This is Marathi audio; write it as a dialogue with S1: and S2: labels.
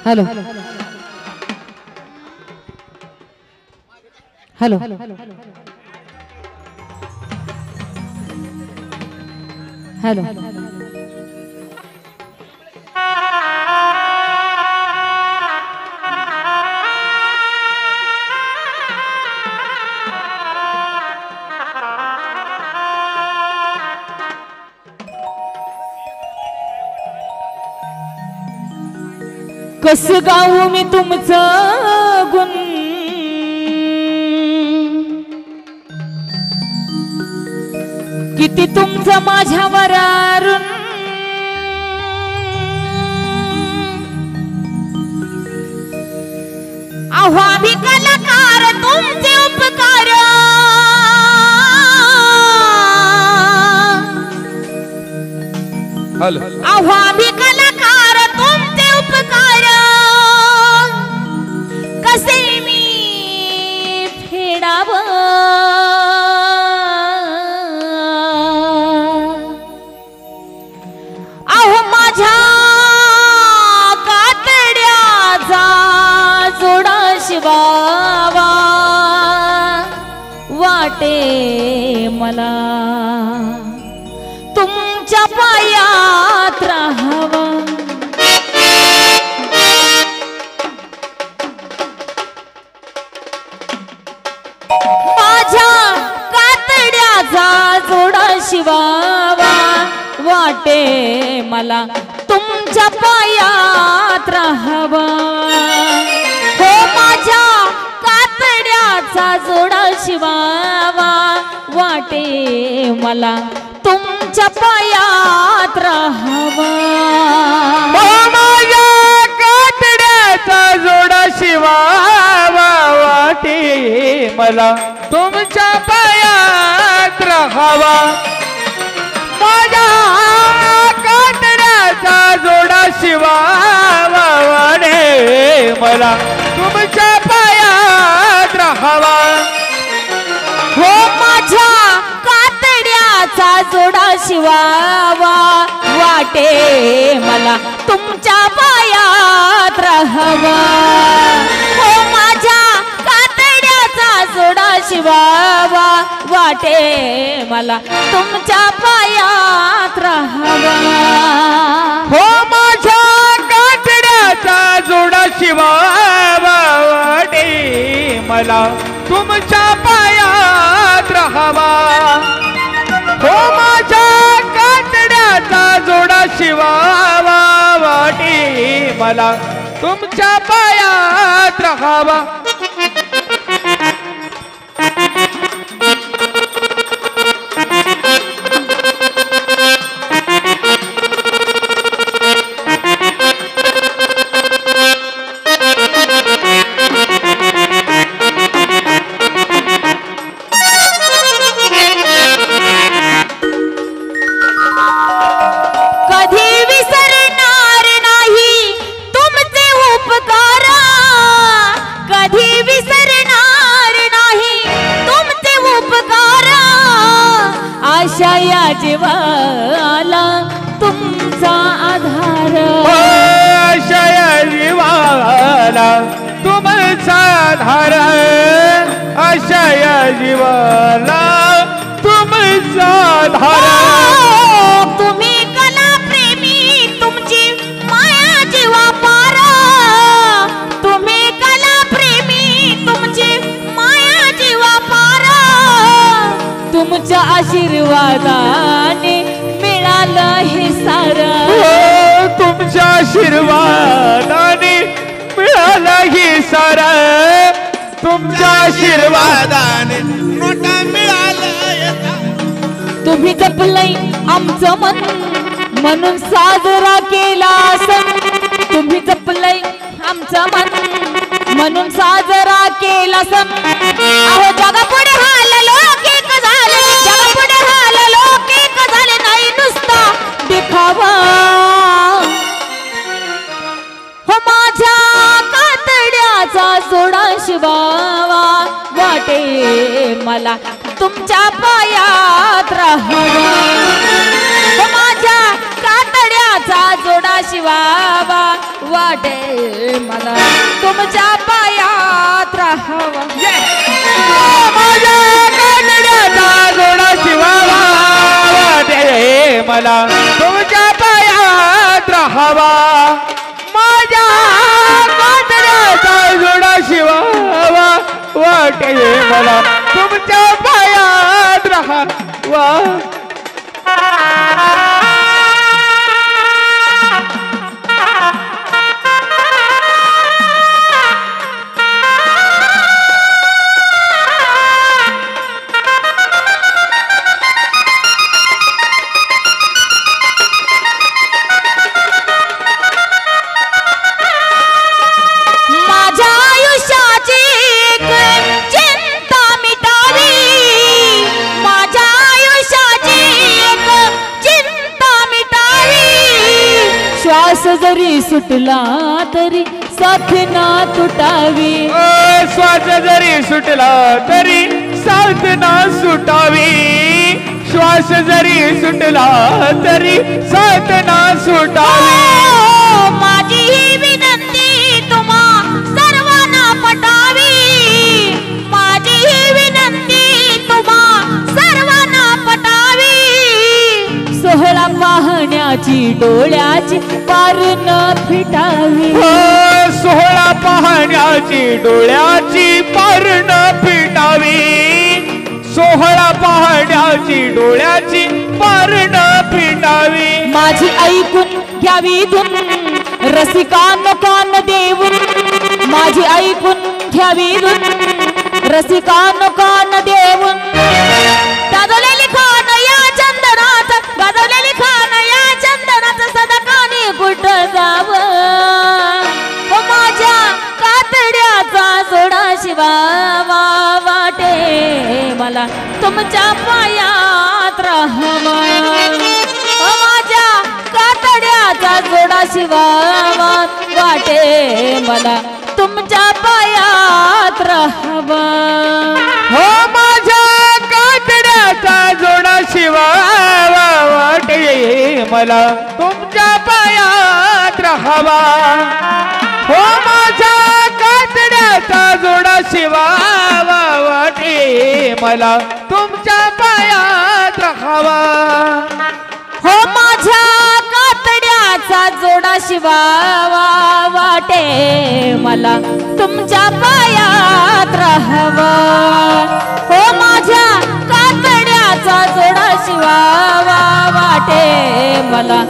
S1: हॅलो हॅलो हॅलो कस गाऊ मी तुमचं गुण किती तुमचं माझ्यावर ऋण अहो आम्ही कलाकार तुमचे उपकार अहो आम्ही कलाकार तुमचे उपकार कसे मी फेडावं अहो माझ्या कातड्याचा जोडा शिवावा वाटे मला तुमच्या पायात राहावा माझ्या कातड्याचा जोडा शिवावा वाटे मला तुमच्या पायात राहावा हो माझ्या कातड्याचा जोडा शिवावा वाटे मला तुमच्या पायात राहावा
S2: माझ्या कातड्याचा जोडा शिवावा वाटे मला तुमच्या पायात राहावा माझ्या कातड्याचा जोडा शिवावा वाटे मला तुमच्या पायात राहावा
S1: हो माझ्या कातड्याचा जोडा शिवावा वाटे मला तुमच्या पायात राहावा हो माझ्या कातड्याचा जोडा शिवावा वाटे मला तुमच्या पायात राहावा
S2: हो माझ्या कातड्याचा जोडा शिवावा वाटे मला तुमच्या पायात राहावा हो माझ्या कातड्याचा जोडा शिवावा वाटे मला तुमच्या पायात राहावा
S1: या जीवाला तुमचा आधार
S2: आशा या जीवाला तुमचा आधार आशा या जीवाला तुमचा आधार
S1: तुम्ही कला प्रेमी तुमची माया जीवा पार तुम्ही कला प्रेमी तुमची माया जीवा पार तुमच्या आशीर्वादाने मिळालं हे सारं
S2: तुमच्या आशीर्वादाने मिळालं हे सारं तुमच्या आशीर्वादाने मोठा मिळालं
S1: तुम्ही जपलंय आमचं मन म्हणून साजरा केला सण तुम्ही जपलंय आमचं मन म्हणून साजरा केला सण अहो जगापुढे हाललो केक झाले जगापुढे हाललो केक झाले नाही नुसता दिखावा हो माझ्या कातड्याचा जोडा शिवावा वाटे मला तुमच्या पायात राहावा हो माझ्या कातड्याचा जोडा शिवावा वाटे मला तुमच्या पायात राहावा
S2: माझ्या कातड्याचा जोडा शिवावा वाटे मला तुमच्या पायात राहावा माझ्या कातड्याचा जोडा शिवावा वाटे मला तुमच्या पायात राहावा
S1: श्वास जरी सुटला तरी साथ ना तुटावी
S2: श्वास जरी सुटला तरी साथ ना सुटावी श्वास जरी सुटला तरी साथ ना सुटावी
S1: माझी ही विनंती तुम्हा सर्वांना पटावी माझी ही विनंती तुम्हा सर्वांना पटावी सोहळा पाहण्याची डोळ्याची पार न फिटावी
S2: सोहळा पाहण्याची डोळ्याची पार न फिटावी सोहळा पाहण्याची डोळ्याची पार न फिटावी
S1: माझी ऐकून घ्यावी धून रसिकान कान देऊन माझी ऐकून घ्यावी धून रसिकान कान देऊन गाजवलेली खान या चंदनात गाजवलेली खान या चंदनात सदा कानी कुठं जावं हो माझ्या कातड्याचा जोडा शिवावा वाटे मला तुमच्या पायात राहावा हो माझ्या कातड्याचा जोडा शिवावा वाटे मला तुमच्या पायात राहावा
S2: हो माझ्या कातड्याचा जोडा शिवावा वाटे मला तुमच्या पायात राहावा हो माझ्या कातड्याचा जोडा शिवावा वाटे मला तुमच्या पायात राहावा
S1: हो माझ्या कातड्याचा जोडा शिवावा वाटे मला तुमच्या पायात राहावा हो माझ्या कातड्याचा जोडा शिवावा वाटे मला